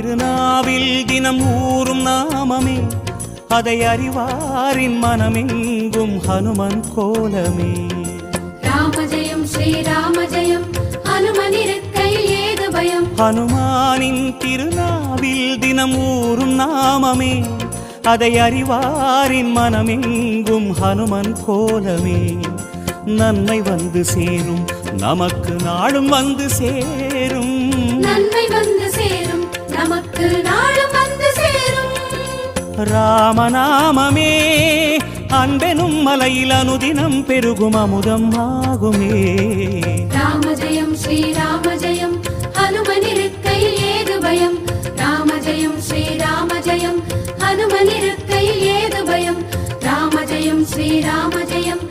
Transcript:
திருநாவில் தினம் ஊறும் நாமமே, அதை அறிவாரின் மனமெங்கும் ஹனுமன் கோலமே. ராம ஜெயம் ஸ்ரீராம ஜெயம், ஹனுமன் இருக்கையில் ஏது பயம். ஹனுமானின் திருநாவில் தினம் ஊறும் நாமமே, அதை அறிவாரின் மனமெங்கும் ஹனுமன் கோலமே. நன்மை வந்து சேரும், நமக்கு நாளும் வந்து சேரும். நன்மை வந்து சேரும், நமக்கு நாளும் வந்து சேரும். ராமநாமமே அன்பெனும் மலையில் அனுதினம் பெருகும் அமுதம் ஆகுமே. ராம ஜெயம் ஸ்ரீராம ஜெயம், ஹனுமன் இருக்கையில் ஏது பயம். ராம ஜெயம் ஸ்ரீராம ஜெயம், ஹனுமன் இருக்கையில் ஏது பயம். ராம ஜெயம் ஸ்ரீராம ஜெயம்.